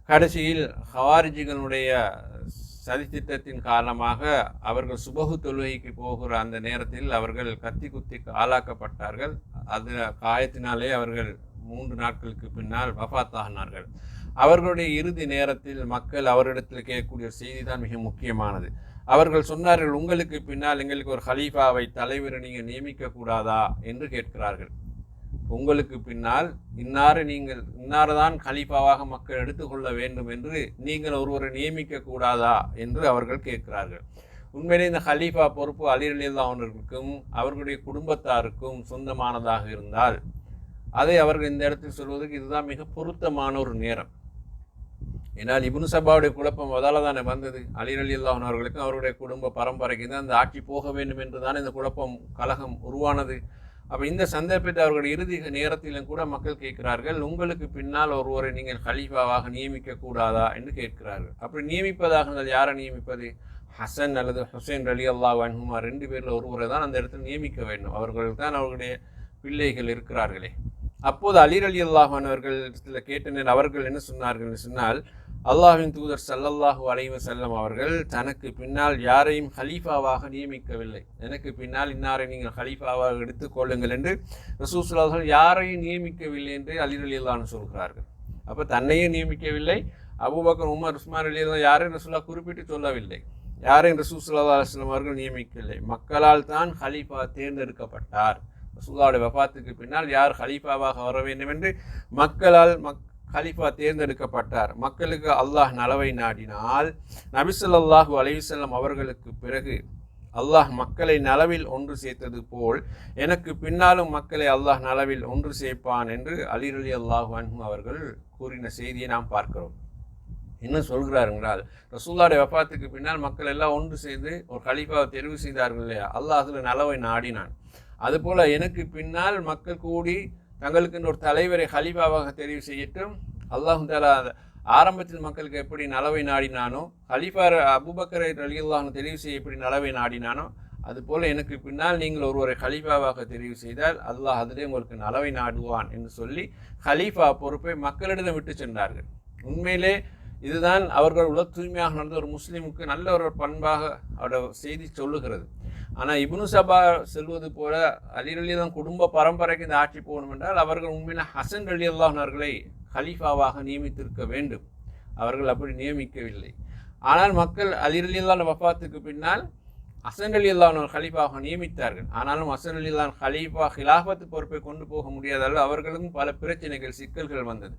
கடைசியில் ஹவாரிஜிகளுடைய சதித்திட்டத்தின் காரணமாக அவர்கள் சுபகு தொழுகைக்கு போகிற அந்த நேரத்தில் அவர்கள் கத்தி குத்தி ஆளாக்கப்பட்டார்கள். அது காயத்தினாலே அவர்கள் 3 நாட்களுக்கு பின்னால் வஃபாத்தாகினார்கள். அவர்களுடைய இறுதி நேரத்தில் மக்கள் அவரிடத்தில் கேட்கக்கூடிய செய்தி தான் மிக முக்கியமானது. அவர்கள் சொன்னார்கள், உங்களுக்கு பின்னால் எங்களுக்கு ஒரு ஹலீஃபாவை தலைவரை நீங்கள் நியமிக்க கூடாதா என்று கேட்கிறார்கள். உங்களுக்கு பின்னால் இன்னார்தான் கலீஃபாவாக மக்கள் எடுத்துக்கொள்ள வேண்டும் என்று நீங்கள் ஒருவரை நியமிக்க கூடாதா என்று அவர்கள் கேட்கிறார்கள். உண்மையிலே இந்த ஹலீஃபா பொறுப்பு அலி ரலியல்லாஹு அன்ஹுவிற்கும் அவர்களுடைய குடும்பத்தாருக்கும் சொந்தமானதாக இருந்தால் அதை அவர்கள் இந்த இடத்தில் சொல்வதற்கு இதுதான் மிக பொருத்தமான ஒரு நேரம். ஏன்னால் இப்னு சபாவுடைய குழப்பம் அதால தானே வந்தது. அலி ரலியல்லாஹு அன்ஹு அவர்களுக்கும் அவருடைய குடும்ப பரம்பரைக்கு தான் அந்த ஆட்சி போக வேண்டும் என்று தான் இந்த குழப்பம் கலகம் உருவானது. அப்போ இந்த சந்தர்ப்பத்தை அவர்களுடைய இறுதி நேரத்திலும் கூட மக்கள் கேட்கிறார்கள், உங்களுக்கு பின்னால் ஒருவரை நீங்கள் ஹலீஃபாவாக நியமிக்க கூடாதா என்று கேட்கிறார்கள். அப்படி நியமிப்பதாக இருந்தால் யாரை நியமிப்பது? ஹசன் அல்லது ஹுசைன் ரலியல்லாஹு அன்ஹுமா 2 பேரில் ஒருவரை தான் அந்த இடத்தில் நியமிக்க வேண்டும். அவர்கள் தான் அவர்களுடைய பிள்ளைகள் இருக்கிறார்களே. அப்போது அலி ரலியல்லாஹு அன்ஹு அவர்கள் கேட்டனர். அவர்கள் என்ன சொன்னார்கள் என்று சொன்னால், அல்லாஹ்வின் தூதர் ஸல்லல்லாஹு அலைஹி வஸல்லம் அவர்கள் தனக்கு பின்னால் யாரையும் ஹலீஃபாவாக நியமிக்கவில்லை. எனக்கு பின்னால் இன்னாரை நீங்கள் ஹலீஃபாவாக எடுத்துக்கொள்ளுங்கள் என்று ரசூல் ஸல்லல்லாஹு அலைஹி வஸல்லம் யாரையும் நியமிக்கவில்லை என்று அலி ரலியல்லாஹு அன்ஹு சொல்கிறார்கள். அப்போ தன்னையும் நியமிக்கவில்லை, அபூபக்கர், உமர், உஸ்மான் ரலியல்லாஹு யாரையும் ரசூலுல்லாஹ் குறிப்பிட்டு சொல்லவில்லை. யாரையும் ரசூல் ஸல்லல்லாஹு அலைஹி வஸல்லம் அவர்கள் நியமிக்கவில்லை. மக்களால் தான் ஹலீஃபா தேர்ந்தெடுக்கப்பட்டார். ரசூலுல்லாஹுடைய வஃபாத்துக்கு பின்னால் யார் ஹலீஃபாவாக வர வேண்டும் என்று மக்களால் ஹலீஃபா தேர்ந்தெடுக்கப்பட்டார். மக்களுக்கு அல்லாஹ் நலவை நாடினால் நபி ஸல்லல்லாஹு அலைஹி வஸல்லம் அவர்களுக்கு பிறகு அல்லாஹ் மக்களை நலவில் ஒன்று சேர்த்தது போல் எனக்கு பின்னாலும் மக்களை அல்லாஹ் நலவில் ஒன்று சேர்ப்பான் என்று அலி ரலியல்லாஹு அன்ஹு அவர்கள் கூறின செய்தியை நாம் பார்க்கிறோம். என்ன சொல்கிறார் என்றால், ரசூலுல்லாஹுடைய வஃபாத்துக்கு பின்னால் மக்கள் எல்லாம் ஒன்று சேர்ந்து ஒரு கலீஃபாவை தெரிவு செய்தார்கள் இல்லையா, அல்லாஹ் அதில் நலவை நாடினான். அதுபோல் எனக்கு பின்னால் மக்கள் கூடி தங்களுக்கு ஒரு தலைவரை ஹலீஃபாவாக தெரிவு செய்யட்டும். அல்லாஹ் தஆலா ஆரம்பத்தில் மக்களுக்கு எப்படி நலவை நாடினானோ, ஹலீஃபா அபூபக்கரை ரலியல்லாஹு அன்ஹு தெரிவு செய்ய எப்படி நலவை நாடினானோ, அதுபோல் எனக்கு பின்னால் நீங்கள் ஒருவரை ஹலீஃபாவாக தெரிவு செய்தால் அல்லாஹ் அதிலே உங்களுக்கு நலவை நாடுவான் என்று சொல்லி ஹலீஃபா பொறுப்பை மக்களிடம் விட்டு சென்றார்கள். உண்மையிலே இதுதான் அவர்கள் உள்ள தூய்மையாக நடந்த ஒரு முஸ்லீமுக்கு நல்ல ஒரு பண்பாக அவரோட செய்தி சொல்லுகிறது. ஆனால் இப்னு சபா செல்வது போல அலி ரலியல்லாஹு குடும்ப பரம்பரைக்கு இந்த ஆட்சி போகணும் என்றால் அவர்கள் உண்மையில ஹசன் ரலியல்லாஹு அவர்களை ஹலீஃபாவாக நியமித்திருக்க வேண்டும். அவர்கள் அப்படி நியமிக்கவில்லை. ஆனால் மக்கள் அலி ரலியல்லாஹு வஃபாத்துக்கு பின்னால் ஹசன் ரலியல்லாஹு ஹலீஃபாவாக நியமித்தார்கள். ஆனாலும் ஹசன் ரலியல்லாஹு ஹலீஃபா ஹிலாஃபத்து பொறுப்பை கொண்டு போக முடியாத அளவு அவர்களுக்கும் பல பிரச்சனைகள், சிக்கல்கள் வந்தது.